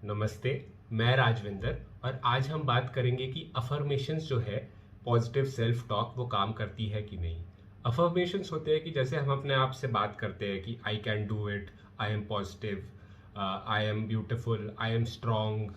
नमस्ते। मैं राजविंदर और आज हम बात करेंगे कि अफर्मेशंस जो है पॉजिटिव सेल्फ टॉक वो काम करती है कि नहीं। अफर्मेशंस होते हैं कि जैसे हम अपने आप से बात करते हैं कि I can do it, I am positive, I am beautiful, I am strong,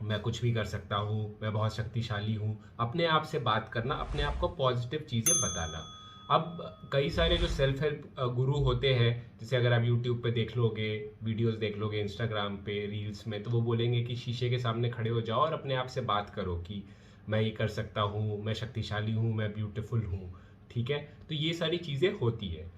मैं कुछ भी कर सकता हूँ, मैं बहुत शक्तिशाली हूँ। अपने आप से बात करना, अपने आप को पॉजिटिव चीज़ें बताना। अब कई सारे जो सेल्फ हेल्प गुरु होते हैं, जैसे अगर आप यूट्यूब पे देख लोगे, वीडियोस देख लोगे, इंस्टाग्राम पे रील्स में, तो वो बोलेंगे कि शीशे के सामने खड़े हो जाओ और अपने आप से बात करो कि मैं ये कर सकता हूँ, मैं शक्तिशाली हूँ, मैं ब्यूटीफुल हूँ। ठीक है, तो ये सारी चीज़ें होती है।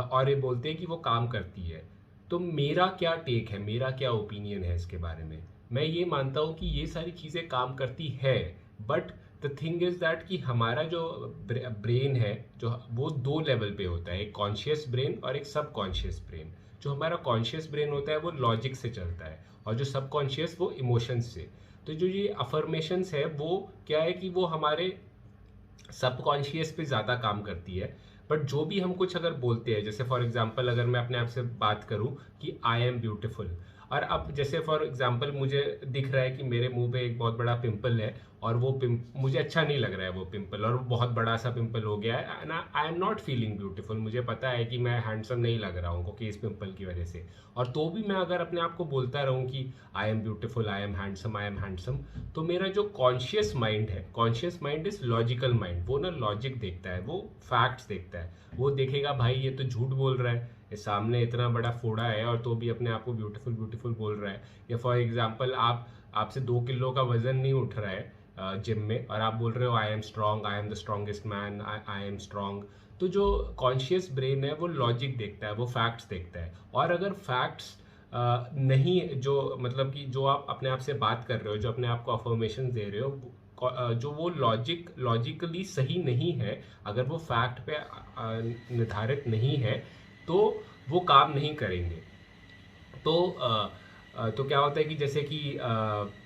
और ये बोलते हैं कि वो काम करती है। तो मेरा क्या टेक है, मेरा क्या ओपिनियन है इसके बारे में। मैं ये मानता हूँ कि ये सारी चीज़ें काम करती है, but the thing is that कि हमारा जो ब्रेन है, जो वो दो लेवल पे होता है, एक कॉन्शियस ब्रेन और एक सब कॉन्शियस ब्रेन। जो हमारा कॉन्शियस ब्रेन होता है वो लॉजिक से चलता है और जो सब कॉन्शियस वो इमोशंस से। तो जो ये अफर्मेशंस है वो क्या है कि वो हमारे सबकॉन्शियस पे ज़्यादा काम करती है। बट जो भी हम कुछ अगर बोलते हैं, जैसे फॉर एग्जांपल अगर मैं अपने आप से बात करूं कि आई एम ब्यूटीफुल, और अब जैसे फॉर एग्जांपल मुझे दिख रहा है कि मेरे मुंह पे एक बहुत बड़ा पिंपल है और वो मुझे अच्छा नहीं लग रहा है वो पिंपल, और वो बहुत बड़ा सा पिंपल हो गया है and I am not feeling beautiful. मुझे पता है कि मैं हैंडसम नहीं लग रहा हूँ क्योंकि इस पिंपल की वजह से, और तो भी मैं अगर अपने आप को बोलता रहूँ कि I am beautiful, I am handsome, I am handsome, तो मेरा जो कॉन्शियस माइंड है, conscious mind is logical mind, वो ना लॉजिक देखता है, वो फैक्ट्स देखता है। वो देखेगा भाई ये तो झूठ बोल रहा है, ये सामने इतना बड़ा फोड़ा है और तो भी अपने आप को ब्यूटीफुल ब्यूटीफुल बोल रहा है। या फॉर एग्जांपल आपसे 2 किलो का वजन नहीं उठ रहा है जिम में, और आप बोल रहे हो I am strong, I am the strongest man, I am strong. तो जो कॉन्शियस ब्रेन है वो लॉजिक देखता है, वो फैक्ट्स देखता है। और अगर फैक्ट्स नहीं, जो मतलब कि जो आप अपने आप से बात कर रहे हो, जो अपने आप को अफर्मेशन दे रहे हो, जो वो लॉजिकली सही नहीं है, अगर वो फैक्ट पे निर्धारित नहीं है, तो वो काम नहीं करेंगे। तो क्या होता है कि जैसे कि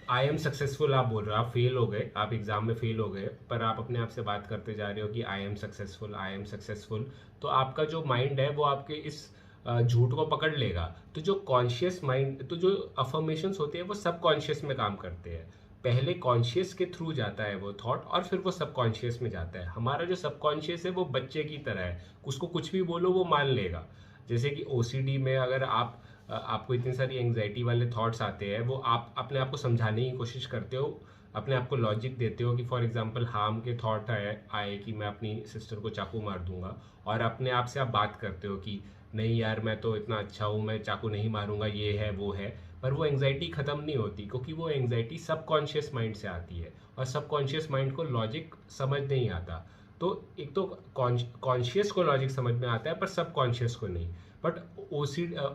आई एम सक्सेसफुल आप बोल रहे हो, आप फेल हो गए, आप एग्जाम में फेल हो गए, पर आप अपने आप से बात करते जा रहे हो कि I am successful, I am successful. तो आपका जो माइंड है वो आपके इस झूठ को पकड़ लेगा। तो जो कॉन्शियस माइंड, तो जो अफर्मेशंस होते हैं वो सब कॉन्शियस में काम करते हैं। पहले कॉन्शियस के थ्रू जाता है वो थॉट और फिर वो सबकॉन्शियस में जाता है। हमारा जो सबकॉन्शियस है वो बच्चे की तरह है, उसको कुछ भी बोलो वो मान लेगा। जैसे कि ओसीडी में अगर आपको इतनी सारी एंग्जाइटी वाले थॉट्स आते हैं, वो आप अपने आप को समझाने की कोशिश करते हो, अपने आप को लॉजिक देते हो कि फॉर एग्जांपल हार्म के थॉट आए कि मैं अपनी सिस्टर को चाकू मार दूंगा, और अपने आप से आप बात करते हो कि नहीं यार मैं तो इतना अच्छा हूँ, मैं चाकू नहीं मारूंगा, ये है वो है। पर वो एंग्जाइटी खत्म नहीं होती, क्योंकि वो एंग्जाइटी सबकॉन्शियस माइंड से आती है और सबकॉन्शियस माइंड को लॉजिक समझ नहीं आता। तो एक तो कॉन्शियस को लॉजिक समझ में आता है पर सबकॉन्शियस को नहीं। बट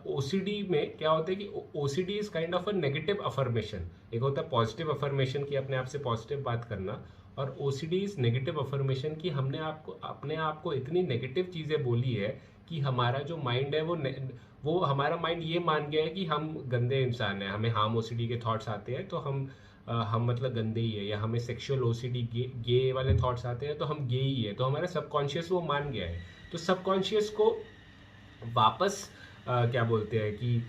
ओसीडी में क्या होता है कि OCD is kind of a negative affirmation. एक होता है पॉजिटिव अफर्मेशन की अपने आप से पॉजिटिव बात करना, और ओसीडी इज नेगेटिव अफर्मेशन की हमने अपने आप को इतनी नेगेटिव चीज़ें बोली है कि हमारा जो माइंड है वो हमारा माइंड ये मान गया है कि हम गंदे इंसान हैं। हमें हार्म ओसीडी के थॉट्स आते हैं तो हम मतलब गंदे ही है, या हमें सेक्सुअल ओसीडी गे वाले थॉट्स आते हैं तो हम गे ही है। तो हमारा सबकॉन्शियस वो मान गया है। तो सबकॉन्शियस को वापस क्या बोलते हैं कि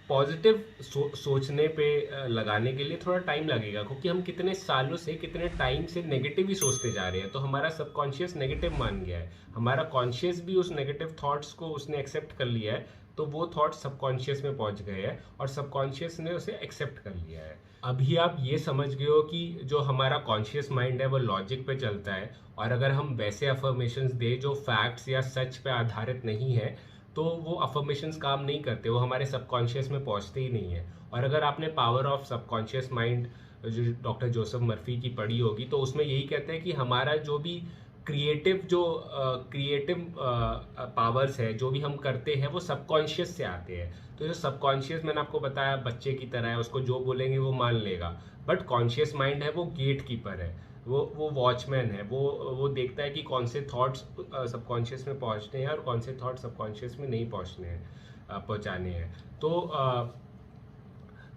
पॉजिटिव सोचने पे लगाने के लिए थोड़ा टाइम लगेगा, क्योंकि हम कितने सालों से, कितने टाइम से नेगेटिव ही सोचते जा रहे हैं। तो हमारा सबकॉन्शियस नेगेटिव मान गया है, हमारा कॉन्शियस भी उस नेगेटिव थॉट्स को उसने एक्सेप्ट कर लिया है। तो वो थॉट्स सबकॉन्शियस में पहुंच गए हैं और सबकॉन्शियस ने उसे एक्सेप्ट कर लिया है। अभी आप ये समझ गए हो कि जो हमारा कॉन्शियस माइंड है वो लॉजिक पे चलता है, और अगर हम वैसे अफर्मेशंस दे जो फैक्ट्स या सच पे आधारित नहीं है, तो वो अफर्मेशंस काम नहीं करते, वो हमारे सबकॉन्शियस में पहुंचते ही नहीं है। और अगर आपने पावर ऑफ सबकॉन्शियस माइंड जो डॉक्टर जोसेफ मर्फी की पढ़ी होगी, तो उसमें यही कहते हैं कि हमारा जो भी क्रिएटिव पावर्स है, जो भी हम करते हैं, वो सबकॉन्शियस से आते हैं। तो जो सबकॉन्शियस मैंने आपको बताया बच्चे की तरह है, उसको जो बोलेंगे वो मान लेगा। बट कॉन्शियस माइंड है वो गेट कीपर है, वो वॉचमैन है, वो देखता है कि कौन से थॉट्स सबकॉन्शियस में पहुंचने हैं और कौन से थॉट्स सबकॉन्शियस में नहीं पहुंचने हैं, पहुंचाने हैं।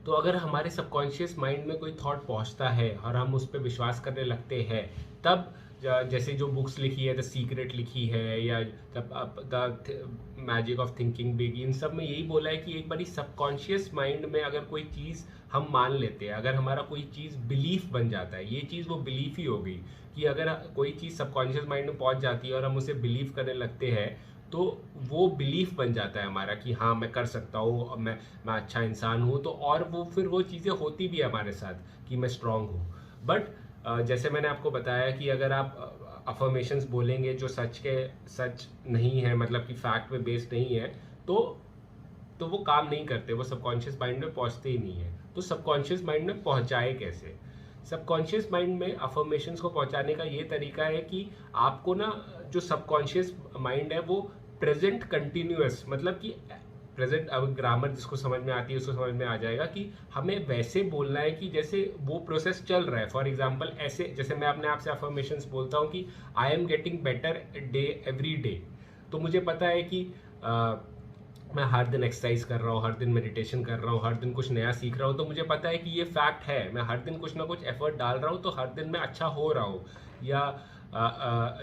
तो अगर हमारे सबकॉन्शियस माइंड में कोई थॉट पहुंचता है और हम उस पर विश्वास करने लगते हैं, तब जैसे जो बुक्स लिखी है, द सीक्रेट लिखी है या the magic of thinking big, इन सब में यही बोला है कि एक बारी सबकॉन्शियस माइंड में अगर कोई चीज़ हम मान लेते हैं, अगर हमारा कोई चीज़ बिलीफ बन जाता है, ये चीज़ वो बिलीफ ही हो गई कि अगर कोई चीज़ सबकॉन्शियस माइंड में पहुंच जाती है और हम उसे बिलीव करने लगते हैं, तो वो बिलीफ बन जाता है हमारा कि हाँ मैं कर सकता हूँ, मैं अच्छा इंसान हूँ। तो और वो फिर वो चीज़ें होती भी है हमारे साथ कि मैं स्ट्रांग हूँ। बट जैसे मैंने आपको बताया कि अगर आप अफर्मेशंस बोलेंगे जो सच नहीं है, मतलब कि फैक्ट पे बेस्ड नहीं है, तो वो काम नहीं करते, वो सबकॉन्शियस माइंड में पहुंचते ही नहीं है। तो सबकॉन्शियस माइंड में पहुंचाए कैसे? सबकॉन्शियस माइंड में अफर्मेशंस को पहुंचाने का ये तरीका है कि आपको ना, जो सबकॉन्शियस माइंड है वो प्रेजेंट कंटिन्यूअस, मतलब कि प्रेजेंट, अब ग्रामर जिसको समझ में आती है उसको समझ में आ जाएगा कि हमें वैसे बोलना है कि जैसे वो प्रोसेस चल रहा है। फॉर एग्जांपल ऐसे, जैसे मैं अपने आप से अफर्मेशंस बोलता हूँ कि आई am getting better day every day, तो मुझे पता है कि मैं हर दिन एक्सरसाइज कर रहा हूँ, हर दिन मेडिटेशन कर रहा हूँ, हर दिन कुछ नया सीख रहा हूँ, तो मुझे पता है कि ये फैक्ट है, मैं हर दिन कुछ ना कुछ एफर्ट डाल रहा हूँ, तो हर दिन मैं अच्छा हो रहा हूँ।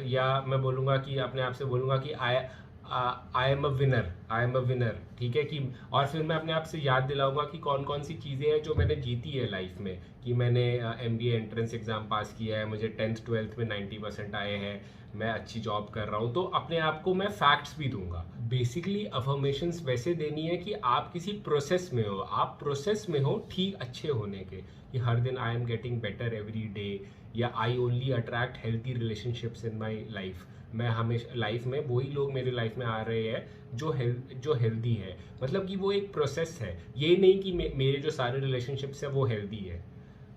या मैं बोलूँगा कि अपने आप से बोलूँगा कि आई एम अ विनर, ठीक है कि, और फिर मैं अपने आप से याद दिलाऊंगा कि कौन कौन सी चीज़ें हैं जो मैंने जीती है लाइफ में, कि मैंने MBA एंट्रेंस एग्ज़ाम पास किया है, मुझे 10th 12th में 90% आए हैं, मैं अच्छी जॉब कर रहा हूँ, तो अपने आप को मैं फैक्ट्स भी दूंगा। बेसिकली अफर्मेशंस वैसे देनी है कि आप किसी प्रोसेस में हो, आप प्रोसेस में हो ठीक अच्छे होने के, कि हर दिन I am getting better every day, या I only attract healthy relationships in my life, मैं हमेशा लाइफ में वही लोग मेरे लाइफ में आ रहे हैं जो हेल्दी है। मतलब कि वो एक प्रोसेस है, ये नहीं कि मेरे जो सारे रिलेशनशिप्स है वो हेल्दी है,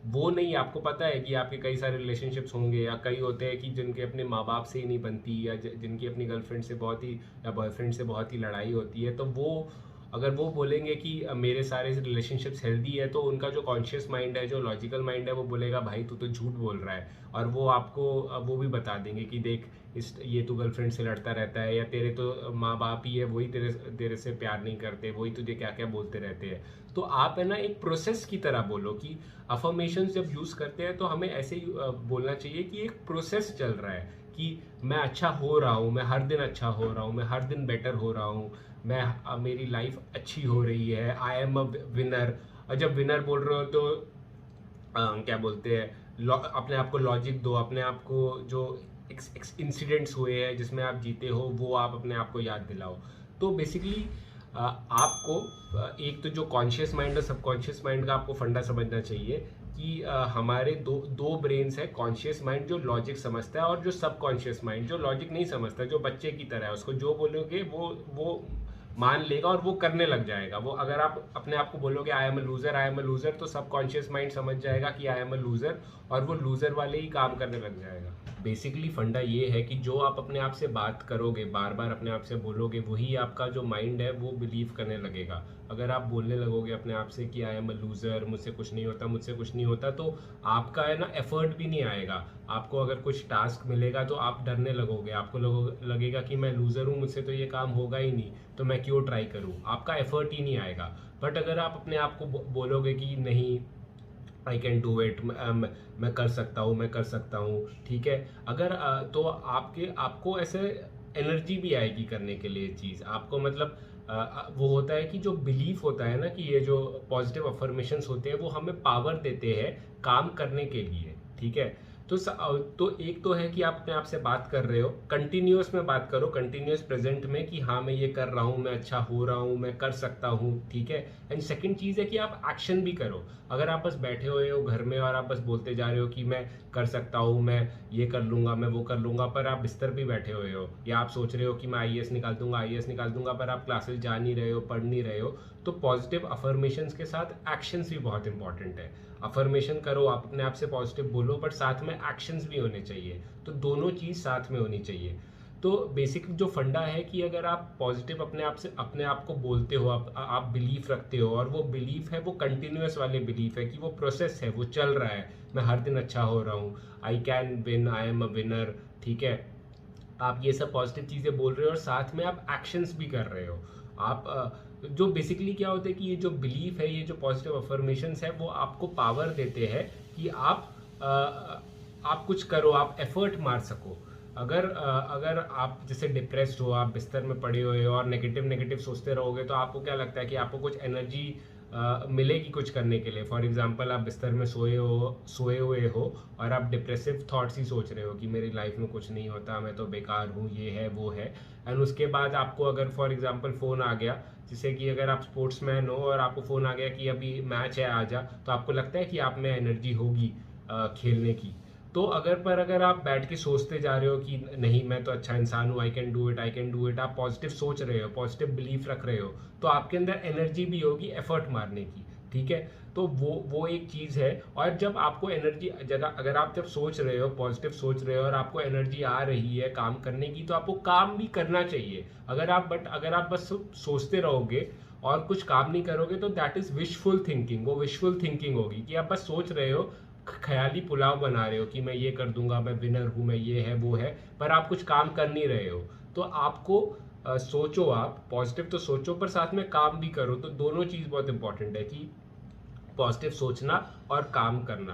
वो नहीं। आपको पता है कि आपके कई सारे रिलेशनशिप्स होंगे, या कई होते हैं कि जिनके अपने माँ बाप से ही नहीं बनती, या जिनकी अपनी गर्लफ्रेंड से बहुत ही, या बॉयफ्रेंड से बहुत ही लड़ाई होती है, तो वो अगर वो बोलेंगे कि मेरे सारे रिलेशनशिप्स हेल्दी है, तो उनका जो कॉन्शियस माइंड है, जो लॉजिकल माइंड है, वो बोलेगा भाई तू तो झूठ बोल रहा है, और वो आपको वो भी बता देंगे कि देख ये तो गर्लफ्रेंड से लड़ता रहता है, या तेरे तो माँ बाप ही है, वही तेरे से प्यार नहीं करते, वही तुझे क्या क्या बोलते रहते हैं। तो आप है ना एक प्रोसेस की तरह बोलो कि अफर्मेशन जब यूज़ करते हैं तो हमें ऐसे ही बोलना चाहिए कि एक प्रोसेस चल रहा है, कि मैं अच्छा हो रहा हूँ, मैं हर दिन अच्छा हो रहा हूँ, मैं हर दिन बेटर हो रहा हूँ, मेरी लाइफ अच्छी हो रही है, आई एम अ विनर। और जब विनर बोल रहे हो तो क्या बोलते हैं, अपने आप को लॉजिक दो, अपने आप को जो इंसिडेंट्स हुए हैं जिसमें आप जीते हो वो आप अपने आप को याद दिलाओ। तो बेसिकली आपको एक तो जो कॉन्शियस माइंड और सबकॉन्शियस माइंड का आपको फंडा समझना चाहिए कि हमारे दो ब्रेन्स है, कॉन्शियस माइंड जो लॉजिक समझता है, और जो सबकॉन्शियस माइंड जो लॉजिक नहीं समझता, जो बच्चे की तरह है, उसको जो बोलोगे वो मान लेगा और वो करने लग जाएगा। वो अगर आप अपने आप को बोलोगे आई एम अ लूजर, तो सबकॉन्शियस माइंड समझ जाएगा कि आई एम अ लूजर, और वो लूजर वाले ही काम करने लग जाएगा। बेसिकली फंडा ये है कि जो आप अपने आप से बात करोगे, बार बार अपने आप से बोलोगे, वही आपका जो माइंड है वो बिलीव करने लगेगा। अगर आप बोलने लगोगे अपने आप से कि आई एम अ लूज़र, मुझसे कुछ नहीं होता, मुझसे कुछ नहीं होता, तो आपका है ना एफर्ट भी नहीं आएगा। आपको अगर कुछ टास्क मिलेगा तो आप डरने लगोगे, आपको लगेगा कि मैं लूज़र हूँ, मुझसे तो ये काम होगा ही नहीं, तो मैं क्यों ट्राई करूँ, आपका एफर्ट ही नहीं आएगा। बट अगर आप अपने आप को बोलोगे कि नहीं, आई कैन डू इट, मैं कर सकता हूँ, मैं कर सकता हूँ, ठीक है, अगर तो आपको ऐसे एनर्जी भी आएगी करने के लिए चीज़। आपको मतलब वो होता है कि जो बिलीफ होता है ना, कि ये जो पॉजिटिव अफर्मेशंस होते हैं वो हमें पावर देते हैं काम करने के लिए, ठीक है। तो एक तो है कि आप अपने आप से बात कर रहे हो, कंटिन्यूअस में बात करो, कंटिन्यूअस प्रेजेंट में, कि हाँ मैं ये कर रहा हूँ, मैं अच्छा हो रहा हूँ, मैं कर सकता हूँ, ठीक है। एंड सेकंड चीज़ है कि आप एक्शन भी करो। अगर आप बस बैठे हुए हो घर में और आप बस बोलते जा रहे हो कि मैं कर सकता हूँ, मैं ये कर लूँगा, मैं वो कर लूँगा, पर आप बिस्तर पे बैठे हुए हो, या आप सोच रहे हो कि मैं IAS निकाल दूंगा, पर आप क्लासेस जा नहीं रहे हो, पढ़ नहीं रहे हो, तो पॉजिटिव अफर्मेशंस के साथ एक्शंस भी बहुत इंपॉर्टेंट है। अफर्मेशन करो, आप अपने आप से पॉजिटिव बोलो, बट साथ में एक्शंस भी होने चाहिए, तो दोनों चीज़ साथ में होनी चाहिए। तो बेसिक जो फंडा है कि अगर आप पॉजिटिव अपने आप को बोलते हो, आप बिलीफ रखते हो, और वो बिलीफ है वो कंटिन्यूअस वाले बिलीफ है, कि वो प्रोसेस है, वो चल रहा है, मैं हर दिन अच्छा हो रहा हूँ, I can win, I am a winner, ठीक है। आप ये सब पॉजिटिव चीज़ें बोल रहे हो और साथ में आप एक्शंस भी कर रहे हो। आप जो बेसिकली क्या होता है कि ये जो बिलीफ है, ये जो पॉजिटिव अफर्मेशंस है, वो आपको पावर देते हैं कि आप आप कुछ करो, आप एफर्ट मार सको। अगर आप जैसे डिप्रेस्ड हो, आप बिस्तर में पड़े हुए हो और नेगेटिव नेगेटिव सोचते रहोगे, तो आपको क्या लगता है कि आपको कुछ एनर्जी मिलेगी कुछ करने के लिए। फॉर एग्जांपल आप बिस्तर में सोए हुए हो और आप डिप्रेसिव थॉट्स ही सोच रहे हो कि मेरी लाइफ में कुछ नहीं होता, मैं तो बेकार हूँ, ये है वो है। एंड उसके बाद आपको अगर फॉर एग्जांपल फ़ोन आ गया, जैसे कि अगर आप स्पोर्ट्समैन हो और आपको फ़ोन आ गया कि अभी मैच है आजा, तो आपको लगता है कि आप में एनर्जी होगी खेलने की। तो अगर आप बैठ के सोचते जा रहे हो कि नहीं मैं तो अच्छा इंसान हूँ, I can do it, I can do it, आप पॉजिटिव सोच रहे हो, पॉजिटिव बिलीफ रख रहे हो, तो आपके अंदर एनर्जी भी होगी एफर्ट मारने की। ठीक है, तो वो एक चीज़ है। और जब आपको एनर्जी जगह, अगर आप जब सोच रहे हो, पॉजिटिव सोच रहे हो और आपको एनर्जी आ रही है काम करने की, तो आपको काम भी करना चाहिए। अगर आप बस सोचते रहोगे और कुछ काम नहीं करोगे, तो दैट इज विशफुल थिंकिंग। वो विशफुल थिंकिंग होगी कि आप बस सोच रहे हो, ख्याली पुलाव बना रहे हो कि मैं ये कर दूंगा, मैं विनर हूं, मैं ये है वो है, पर आप कुछ काम कर नहीं रहे हो। तो आपको सोचो, आप पॉजिटिव तो सोचो पर साथ में काम भी करो। तो दोनों चीज बहुत इंपॉर्टेंट है कि पॉजिटिव सोचना और काम करना।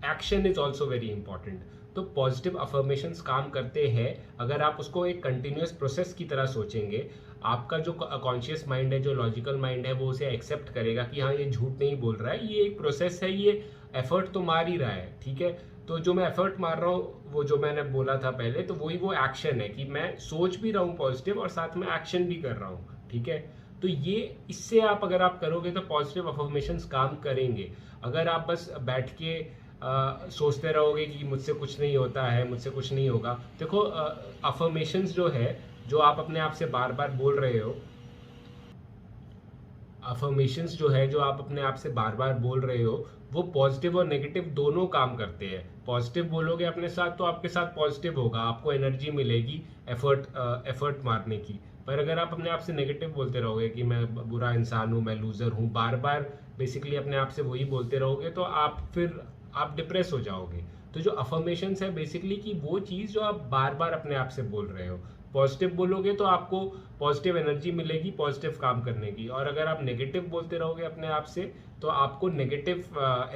Action is also very important. तो पॉजिटिव अफर्मेशंस काम करते हैं अगर आप उसको एक कंटिन्यूस प्रोसेस की तरह सोचेंगे। आपका जो कॉन्शियस माइंड है, जो लॉजिकल माइंड है, वो उसे एक्सेप्ट करेगा कि हाँ ये झूठ नहीं बोल रहा है, ये एक प्रोसेस है, ये एफर्ट तो मार ही रहा है। ठीक है, तो जो मैं एफर्ट मार रहा हूँ, वो जो मैंने बोला था पहले, तो वही वो एक्शन है कि मैं सोच भी रहा हूँ पॉजिटिव और साथ में एक्शन भी कर रहा हूँ। ठीक है, तो ये इससे आप अगर आप करोगे तो पॉजिटिव अफर्मेशंस काम करेंगे। अगर आप बस बैठ के सोचते रहोगे कि मुझसे कुछ नहीं होता है, मुझसे कुछ नहीं होगा, देखो अफर्मेशंस जो है, जो आप अपने आप से बार बार बोल रहे हो, अफर्मेशंस जो है जो आप अपने आप से बार बार बोल रहे हो, वो पॉजिटिव और नेगेटिव दोनों काम करते हैं। पॉजिटिव बोलोगे अपने साथ तो आपके साथ पॉजिटिव होगा, आपको एनर्जी मिलेगी एफर्ट मारने की। पर अगर आप अपने आप से नेगेटिव बोलते रहोगे कि मैं बुरा इंसान हूँ, मैं लूजर हूँ, बार बार बेसिकली अपने आप से वही बोलते रहोगे, तो आप डिप्रेस हो जाओगे। तो जो अफर्मेशंस है बेसिकली कि वो चीज़ जो आप बार बार अपने आप से बोल रहे हो, पॉजिटिव बोलोगे तो आपको पॉजिटिव एनर्जी मिलेगी पॉजिटिव काम करने की, और अगर आप नेगेटिव बोलते रहोगे अपने आप से तो आपको नेगेटिव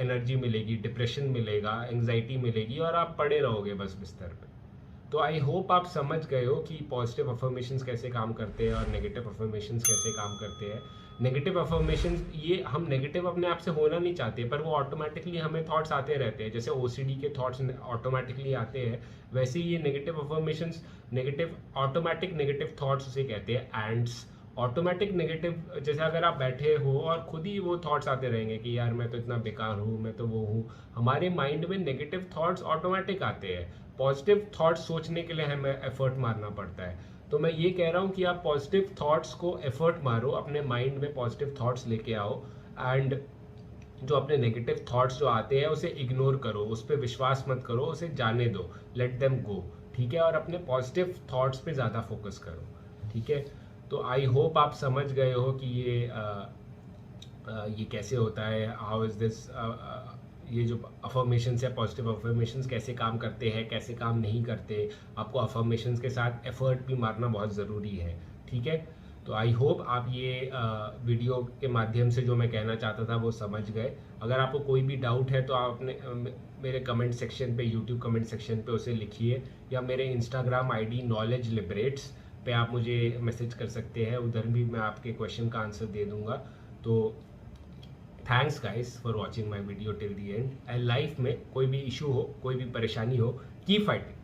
एनर्जी मिलेगी, डिप्रेशन मिलेगा, एंग्जाइटी मिलेगी और आप पड़े रहोगे बस बिस्तर पे। तो आई होप आप समझ गए हो कि पॉजिटिव अफर्मेशंस कैसे काम करते हैं और नेगेटिव अफर्मेशंस कैसे काम करते हैं। नेगेटिव अफर्मेशंस, ये हम नेगेटिव अपने आप से होना नहीं चाहते, पर वो ऑटोमेटिकली हमें थॉट्स आते रहते हैं। जैसे ओसीडी के थॉट्स ऑटोमेटिकली आते हैं, वैसे ही ये negative affirmations, negative automatic negative thoughts उसे कहते हैं, एंड्स ऑटोमेटिक नेगेटिव। जैसे अगर आप बैठे हो और खुद ही वो थॉट्स आते रहेंगे कि यार मैं तो इतना बेकार हूँ, मैं तो वो हूँ, हमारे माइंड में नेगेटिव थॉट्स ऑटोमेटिक आते हैं। पॉजिटिव थॉट्स सोचने के लिए हमें एफर्ट मारना पड़ता है। तो मैं ये कह रहा हूँ कि आप पॉजिटिव थॉट्स को एफर्ट मारो, अपने माइंड में पॉजिटिव थॉट्स लेके आओ, एंड जो अपने नेगेटिव थॉट्स जो आते हैं उसे इग्नोर करो, उस पर विश्वास मत करो, उसे जाने दो, लेट देम गो। ठीक है, और अपने पॉजिटिव थॉट्स पे ज़्यादा फोकस करो। ठीक है, तो आई होप आप समझ गए हो कि ये कैसे होता है, हाउ इज़ दिस, ये जो अफर्मेशंस है, पॉजिटिव अफर्मेशंस कैसे काम करते हैं, कैसे काम नहीं करते। आपको अफर्मेशंस के साथ एफर्ट भी मारना बहुत ज़रूरी है। ठीक है, तो आई होप आप ये वीडियो के माध्यम से जो मैं कहना चाहता था वो समझ गए। अगर आपको कोई भी डाउट है तो आप अपने मेरे कमेंट सेक्शन पे, यूट्यूब कमेंट सेक्शन पे उसे लिखिए, या मेरे इंस्टाग्राम आईडी नॉलेज लिबरेट्स पे आप मुझे मैसेज कर सकते हैं, उधर भी मैं आपके क्वेश्चन का आंसर दे दूंगा। तो thanks guys for watching my video till the and. And life में कोई भी इशू हो, कोई भी परेशानी हो, कीप फाइटिंग।